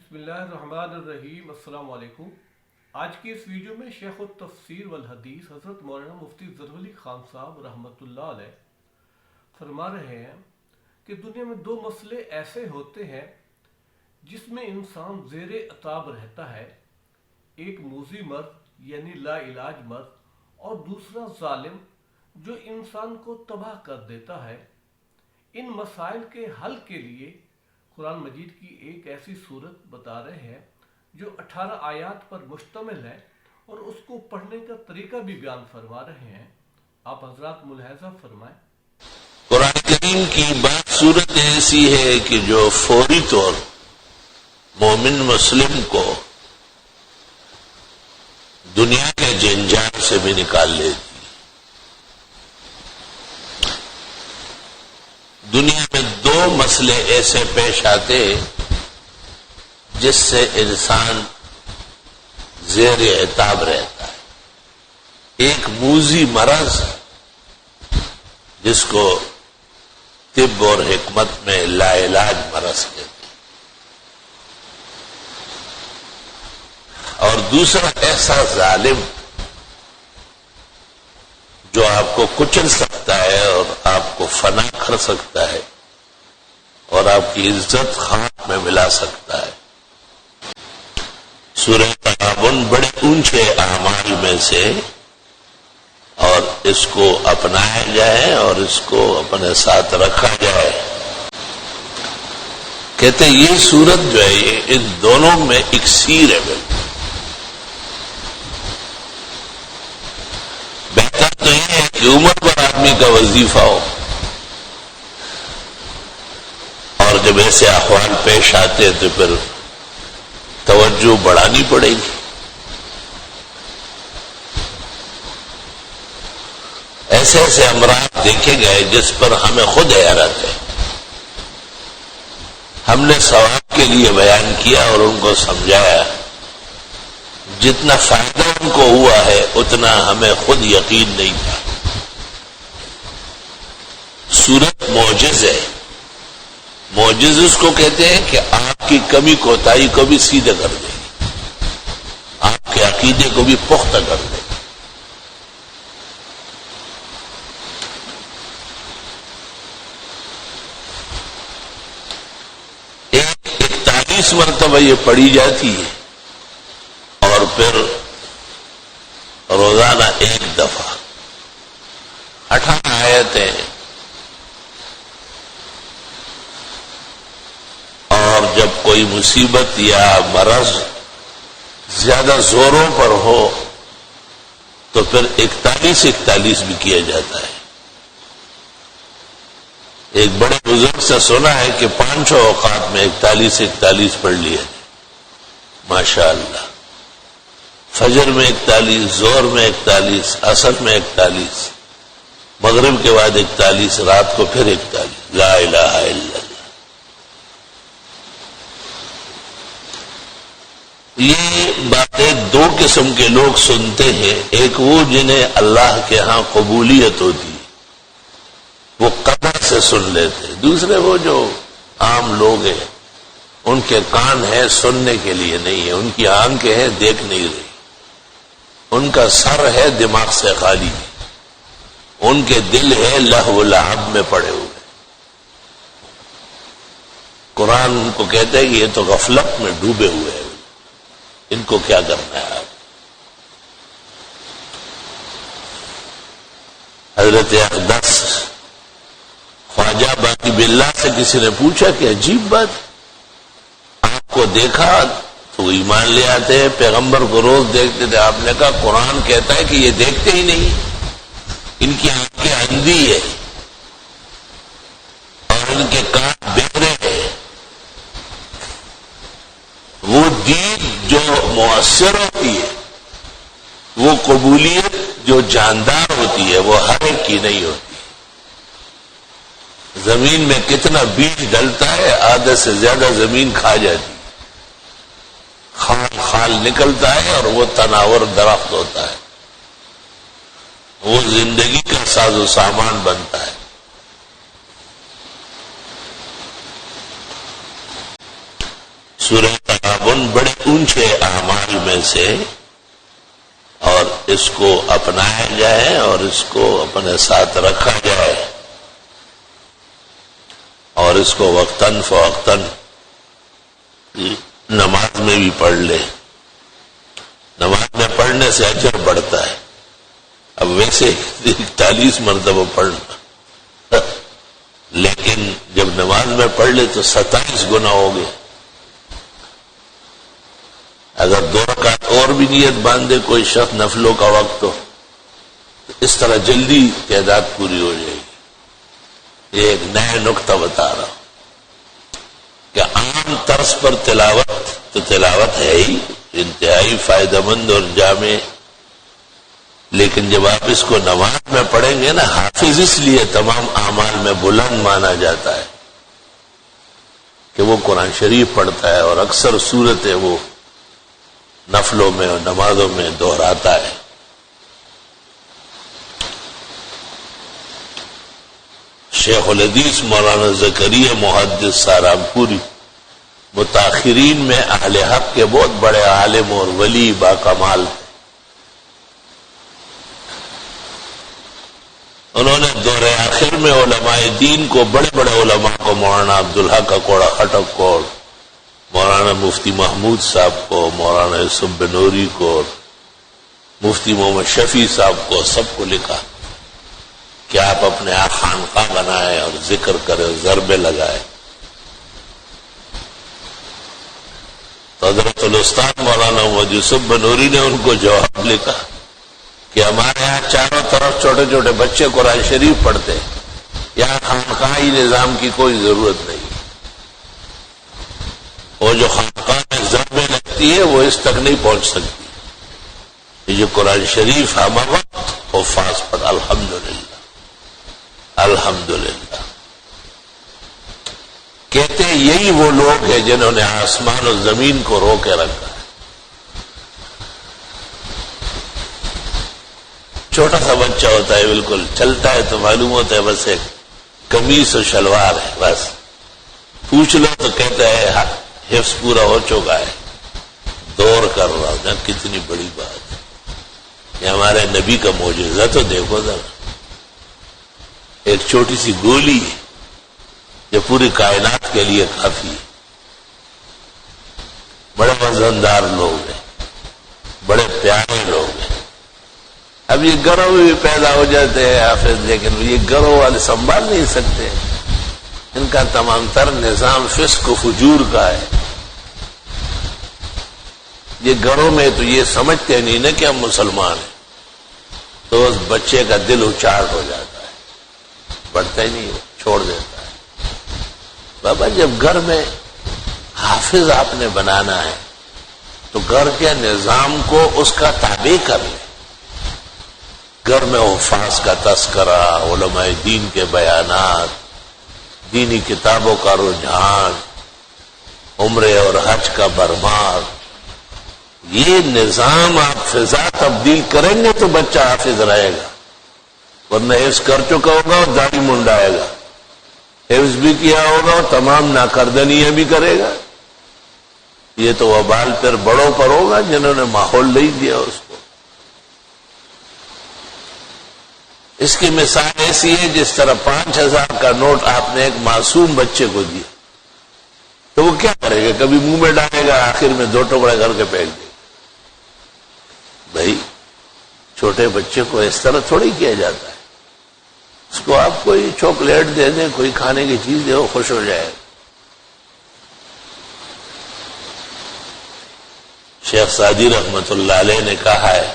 بسم اللہ الرحمن الرحیم۔ السلام علیکم۔ آج کی اس ویڈیو میں شیخ التفسیر والحدیث حضرت مولانا مفتی ظفر علی خان صاحب رحمۃ اللہ علیہ فرما رہے ہیں کہ دنیا میں دو مسئلے ایسے ہوتے ہیں جس میں انسان زیر عتاب رہتا ہے، ایک موذی مرض یعنی لا علاج مرض، اور دوسرا ظالم جو انسان کو تباہ کر دیتا ہے۔ ان مسائل کے حل کے لیے قرآن مجید کی ایک ایسی صورت بتا رہے ہیں جو 18 آیات پر مشتمل ہے اور اس کو پڑھنے کا طریقہ بھی بیان فرما رہے ہیں۔ آپ حضرات ملاحظہ فرمائیں۔ قرآن کریم کی بات صورت ایسی ہے کہ جو فوری طور مومن مسلم کو دنیا کے جنجال سے بھی نکال لیتی۔ دنیا میں دو مسئلے ایسے پیش آتے جس سے انسان زیر عتاب رہتا ہے، ایک موذی مرض جس کو طب اور حکمت میں لا علاج مرض کہتے ہیں، اور دوسرا ایسا ظالم جو آپ کو کچل سکتا ہے اور آپ کو فنا کر سکتا ہے اور آپ کی عزت خاک میں ملا سکتا ہے۔ سورہ تغابن بڑے اونچے اعمال میں سے، اور اس کو اپنایا جائے اور اس کو اپنے ساتھ رکھا جائے۔ کہتے ہیں یہ سورت جو ہے یہ ان دونوں میں اکسیر ہے۔ بہتر تو یہ ہے کہ عمر پر آدمی کا وظیفہ ہو، اور جب ایسے احوال پیش آتے ہیں تو پھر توجہ بڑھانی پڑے گی۔ ایسے ایسے امراض دیکھے گئے جس پر ہمیں خود حیرت ہے۔ ہم نے ثواب کے لیے بیان کیا اور ان کو سمجھایا، جتنا فائدہ ان کو ہوا ہے اتنا ہمیں خود یقین نہیں تھا۔ سورت معجز ہے۔ معجز اس کو کہتے ہیں کہ آپ کی کمی کوتاہی کو بھی سیدھا کر دے گی، آپ کے عقیدے کو بھی پختہ کر دے گی۔ ایک 41 مرتبہ یہ پڑھی جاتی ہے، اور پھر روزانہ ایک دفعہ 18 آیتیں، اور جب کوئی مصیبت یا مرض زیادہ زوروں پر ہو تو پھر 41 بھی کیا جاتا ہے۔ ایک بڑے بزرگ سے سنا ہے کہ 5 اوقات میں 41 پڑھ لیا، ماشاء اللہ۔ فجر میں 41، ظہر میں 41، عصر میں 41، مغرب کے بعد 41، رات کو پھر 41۔ لا الہ الا اللہ۔ یہ باتیں دو قسم کے لوگ سنتے ہیں، ایک وہ جنہیں اللہ کے ہاں قبولیت ہوتی ہے، وہ قدر سے سن لیتے، دوسرے وہ جو عام لوگ ہیں، ان کے کان ہیں سننے کے لیے نہیں ہے، ان کی آنکھیں ہیں دیکھ نہیں رہی، ان کا سر ہے دماغ سے خالی، ان کے دل ہے لہو و لعب میں پڑے ہوئے۔ قرآن ان کو کہتا ہے کہ یہ تو غفلت میں ڈوبے ہوئے ہیں، ان کو کیا کرنا ہے۔ حضرت اقدس خواجہ باقی باللہ سے کسی نے پوچھا کہ عجیب بات، آپ کو دیکھا تو ایمان لے آتے ہیں، پیغمبر کو روز دیکھتے تھے، آپ نے کہا قرآن کہتا ہے کہ یہ دیکھتے ہی نہیں، ان کی آنکھیں اندھی ہے اور ان کے کان بہرے ہیں۔ وہ دین جو مؤثر ہوتی ہے، وہ قبولیت جو جاندار ہوتی ہے، وہ ہر ایک کی نہیں ہوتی۔ زمین میں کتنا بیج ڈلتا ہے، آدھے سے زیادہ زمین کھا جاتی، خال نکلتا ہے اور وہ تناور درخت ہوتا ہے، وہ زندگی کا ساز و سامان بنتا ہے۔ سورہ تغابن ان بڑے اونچے اعمال میں سے، اور اس کو اپنایا جائے اور اس کو اپنے ساتھ رکھا جائے اور اس کو وقتاً فوقتاً نماز میں بھی پڑھ لے۔ نماز میں پڑھنے سے اجر بڑھتا ہے۔ اب ویسے 41 مرتبہ پڑھنا، لیکن جب نماز میں پڑھ لے تو 27 گنا ہو گئے۔ اگر 2 رکعت اور بھی نیت باندھے کوئی شخص نفلوں کا وقت ہو تو اس طرح جلدی تعداد پوری ہو جائے گی۔ یہ ایک نیا نقطہ بتا رہا ہوں کہ عام طرز پر تلاوت تو تلاوت ہے ہی، انتہائی فائدہ مند اور جامع، لیکن جب آپ اس کو نماز میں پڑھیں گے نا، حافظ اس لیے تمام اعمال میں بلند مانا جاتا ہے کہ وہ قرآن شریف پڑھتا ہے اور اکثر صورتیں وہ نفلوں میں اور نمازوں میں دہراتا ہے۔ شیخ الحدیث مولانا زکریا محدث سہارنپوری متاخرین میں اہل حق کے بہت بڑے عالم اور ولی باکمال تھے۔ انہوں نے دور آخر میں علماء دین کو، بڑے بڑے علماء کو، مولانا عبدالحق اکوڑا خٹک کو، مولانا مفتی محمود صاحب کو، مولانا یوسف بنوری کو، مفتی محمد شفیع صاحب کو، سب کو لکھا کہ آپ اپنے آپ خانقاہ بنائیں اور ذکر کریں، ضربے لگائیں۔ تو حضرت الاستاد مولانا محمد یوسف بنوری نے ان کو جواب لکھا کہ ہمارے یہاں چاروں طرف چھوٹے چھوٹے بچے قرآن شریف پڑھتے ہیں، یہاں خانقاہی نظام کی کوئی ضرورت نہیں۔ وہ جو خانقاہ میں ضربیں لگتی ہے وہ اس تک نہیں پہنچ سکتی۔ یہ جو قرآن شریف ہم وقت حفاظ پر، الحمدللہ الحمدللہ کہتے ہیں یہی وہ لوگ ہیں جنہوں نے آسمان اور زمین کو رو کے رکھا ہے۔ چھوٹا سا بچہ ہوتا ہے، بالکل چلتا ہے تو معلوم ہوتا ہے بس ایک قمیص و شلوار ہے، بس پوچھ لو تو کہتا ہے حفظ پورا ہو چکا ہے، دور کر رہا ہوں۔ کتنی بڑی بات ہے، یہ ہمارے نبی کا معجزہ تو دیکھو ذرا، ایک چھوٹی سی گولی ہے جو پوری کائنات کے لیے کافی ہے۔ بڑے وزندار لوگ ہیں، بڑے پیارے لوگ ہیں۔ اب یہ گروہ بھی پیدا ہو جاتے ہیں حافظ، لیکن یہ گروہ والے سنبھال نہیں سکتے، ان کا تمام تر نظام فسق و فجور کا ہے۔ یہ گھروں میں تو یہ سمجھتے نہیں نا کہ ہم مسلمان ہیں، تو اس بچے کا دل اچاٹ ہو جاتا ہے، پڑھتا ہی نہیں، چھوڑ دیتا ہے۔ بابا جب گھر میں حافظ آپ نے بنانا ہے تو گھر کے نظام کو اس کا تابع کر لیں۔ گھر میں حفاظ کا تذکرہ، علماء دین کے بیانات، دینی کتابوں کا رجحان، عمرے اور حج کا برمار، یہ نظام آپ فضا تبدیل کریں گے تو بچہ حافظ رہے گا، ورنہ حفظ کر چکا ہوگا اور داڑھی منڈائے گا، حفظ بھی کیا ہوگا اور تمام ناکردنیاں بھی کرے گا۔ یہ تو وبال پھر بڑوں پر ہوگا جنہوں نے ماحول نہیں دیا اس کو۔ اس کی مثال ایسی ہے جس طرح 5000 کا نوٹ آپ نے ایک معصوم بچے کو دیا تو وہ کیا کرے گا؟ کبھی منہ میں ڈالے گا، آخر میں 2 ٹکڑے کر کے پھینک دے گا۔ بھائی چھوٹے بچے کو اس طرح تھوڑی کیا جاتا ہے، اس کو آپ کوئی چاکلیٹ دے دیں، کوئی کھانے کی چیز دے، وہ خوش ہو جائے گا۔ شیخ سعدی رحمت اللہ علیہ نے کہا ہے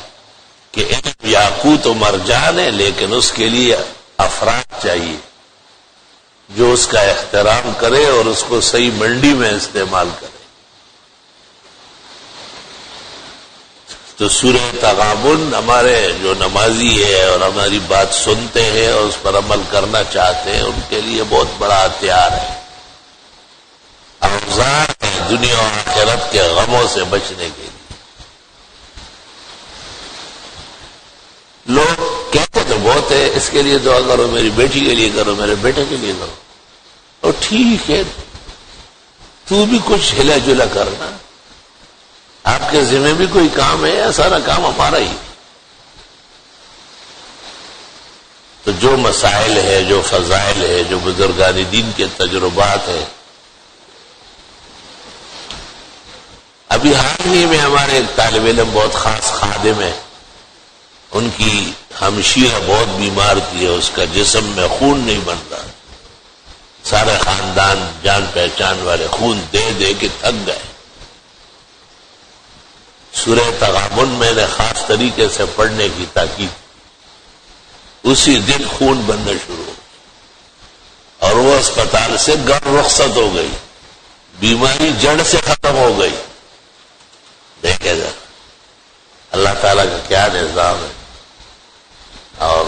کہ علم یاقوت و مرجان ہے، لیکن اس کے لیے افراد چاہیے جو اس کا احترام کرے اور اس کو صحیح منڈی میں استعمال کرے۔ تو سورہ تغابن ہمارے جو نمازی ہے اور ہماری بات سنتے ہیں اور اس پر عمل کرنا چاہتے ہیں ان کے لیے بہت بڑا ہتھیار ہے، اوزار ہے دنیا و آخرت کے غموں سے بچنے کے لیے۔ لوگ کہتے تو بہت ہے اس کے لیے دعا کرو، میری بیٹی کے لیے کرو، میرے بیٹے کے لیے کرو، اور ٹھیک ہے تو بھی کچھ ہلا جلا کرنا، آپ کے ذمہ بھی کوئی کام ہے یا سارا کام ہمارا ہی؟ تو جو مسائل ہے، جو فضائل ہے، جو بزرگان دین کے تجربات ہیں، ابھی حال ہی میں ہمارے ایک طالب علم بہت خاص خادم ہے، ان کی ہمشیرہ بہت بیمار تھی، اس کا جسم میں خون نہیں بن رہا، سارے خاندان جان پہچان والے خون دے دے کے تھک گئے۔ سورہ تغابن میں نے خاص طریقے سے پڑھنے کی تاکید، اسی دن خون بننا شروع ہو اور وہ اسپتال سے گھر رخصت ہو گئی، بیماری جڑ سے ختم ہو گئی۔ دیکھے جا اللہ تعالیٰ کا کیا نظام ہے، اور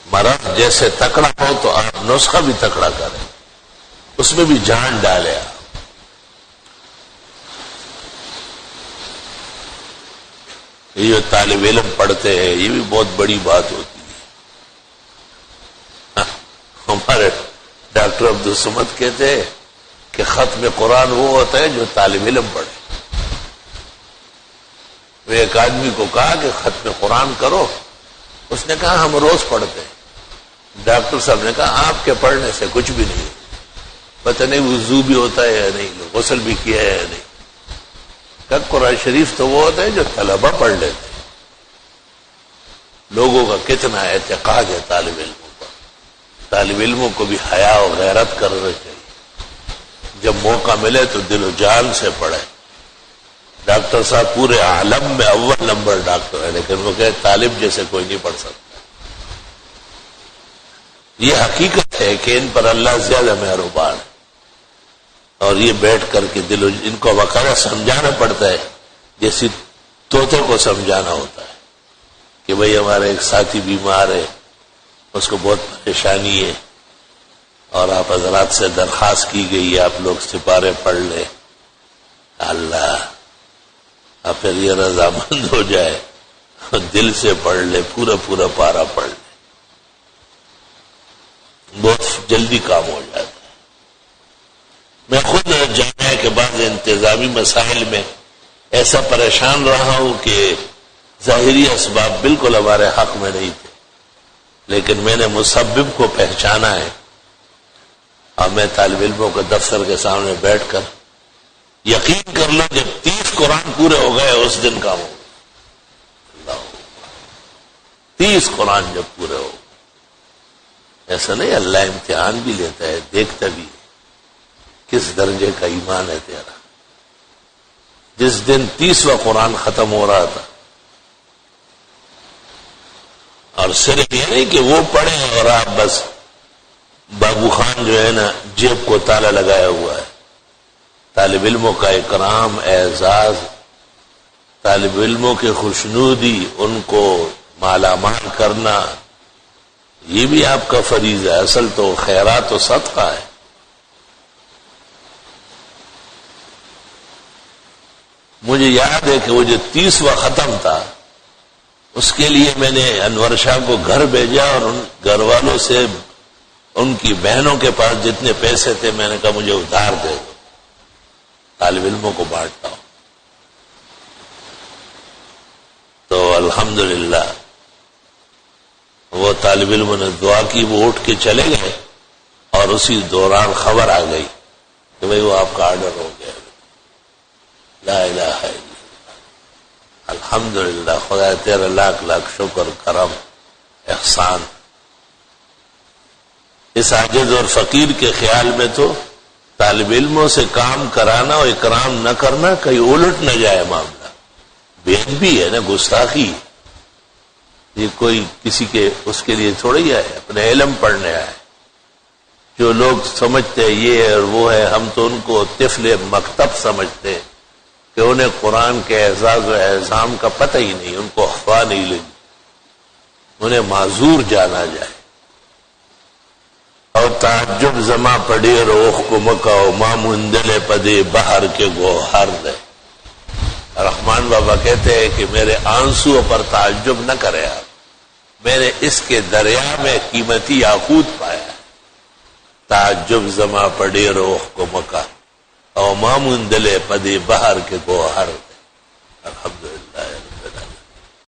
مرض جیسے تکڑا ہو تو آپ نسخہ بھی تکڑا کریں، اس میں بھی جان ڈالے آپ۔ یہ جو طالب علم پڑھتے ہیں یہ بھی بہت بڑی بات ہوتی ہے۔ ہمارے ڈاکٹر عبدالصمد کہتے ہیں کہ ختم قرآن وہ ہوتا ہے جو طالب علم پڑھے۔ وہ ایک آدمی کو کہا کہ ختم قرآن کرو، اس نے کہا ہم روز پڑھتے ہیں۔ ڈاکٹر صاحب نے کہا آپ کے پڑھنے سے کچھ بھی نہیں، پتہ نہیں وضو بھی ہوتا ہے یا نہیں، غسل بھی کیا ہے یا نہیں۔ کہ قرآن شریف تو وہ ہوتا ہے جو طلبہ پڑھ لیتے ہیں۔ لوگوں کا کتنا اعتقاد ہے طالب علموں پر، طالب علموں کو بھی حیا و غیرت کرنا چاہیے، جب موقع ملے تو دل و جان سے پڑھے۔ ڈاکٹر صاحب پورے عالم میں اول نمبر ڈاکٹر ہے، لیکن وہ کہ طالب جیسے کوئی نہیں پڑھ سکتا۔ یہ حقیقت ہے کہ ان پر اللہ زیادہ مہربان ہے، اور یہ بیٹھ کر کے ان کو وقارہ سمجھانا پڑتا ہے جیسے طوطے کو سمجھانا ہوتا ہے کہ بھئی ہمارا ایک ساتھی بیمار ہے، اس کو بہت پریشانی ہے، اور آپ حضرات سے درخواست کی گئی آپ لوگ سپارے پڑھ لیں، اللہ اب پھر یہ رضامند ہو جائے، دل سے پڑھ لے، پورا پورا پارا پڑھ لے، بہت جلدی کام ہو جاتا ہے۔ میں خود جامعہ کے بعد انتظامی مسائل میں ایسا پریشان رہا ہوں کہ ظاہری اسباب بالکل ہمارے حق میں نہیں تھے، لیکن میں نے مسبب کو پہچانا ہے، اور میں طالب علموں کے دفتر کے سامنے بیٹھ کر یقین کر لو جب 30 قرآن پورے ہو گئے اس دن کام ہو گیا۔ 30 قرآن جب پورے ہو گئے، ایسا نہیں، اللہ امتحان بھی لیتا ہے، دیکھتا بھی ہے کس درجے کا ایمان ہے تیرا۔ جس دن 30واں قرآن ختم ہو رہا تھا، اور صرف یہ نہیں کہ وہ پڑھیں اور آپ بس بابو خان جو ہے نا جیب کو تالا لگایا ہوا ہے، طالب علموں کا اکرام، اعزاز، طالب علموں کی خوشنودی، ان کو مالا مال کرنا، یہ بھی آپ کا فریضہ ہے۔ اصل تو خیرات و صدقہ ہے۔ مجھے یاد ہے کہ وہ جو 30واں ختم تھا اس کے لیے میں نے انور شاہ کو گھر بھیجا، اور ان گھر والوں سے ان کی بہنوں کے پاس جتنے پیسے تھے میں نے کہا مجھے ادھار دے دو، طالب علموں کو بانٹتا ہوں۔ تو الحمدللہ وہ طالب علموں نے دعا کی، وہ اٹھ کے چلے گئے، اور اسی دوران خبر آ گئی کہ بھئی وہ آپ کا آرڈر ہو گیا۔ لا الہ الا اللہ، الحمدللہ، خدا تیرا لاکھ لاکھ شکر، کرم، احسان۔ اس عاجز اور فقیر کے خیال میں تو طالب علموں سے کام کرانا اور اکرام نہ کرنا کہیں الٹ نہ جائے معاملہ، بے ادبی ہے نا، گستاخی۔ یہ کوئی کسی کے اس کے لیے تھوڑی ہے، اپنے علم پڑھنے آئے۔ جو لوگ سمجھتے ہیں یہ اور وہ ہے، ہم تو ان کو طفل مکتب سمجھتے ہیں کہ انہیں قرآن کے اعزاز و اعظام کا پتہ ہی نہیں، ان کو افواہ نہیں لگی، انہیں معذور جانا جائے۔ اور تعجب زما پڑی روخ کو مکاؤ، مامندل پدے بہر کے گوہر دے۔ رحمان بابا کہتے ہیں کہ میرے آنسو پر تعجب نہ کرے آپ، میں نے اس کے دریا میں قیمتی یاقوت پایا ہے۔ تعجب زما پڑی روخ کو مکا، او مامون دلے پدی بہر کے گوہر. الحمد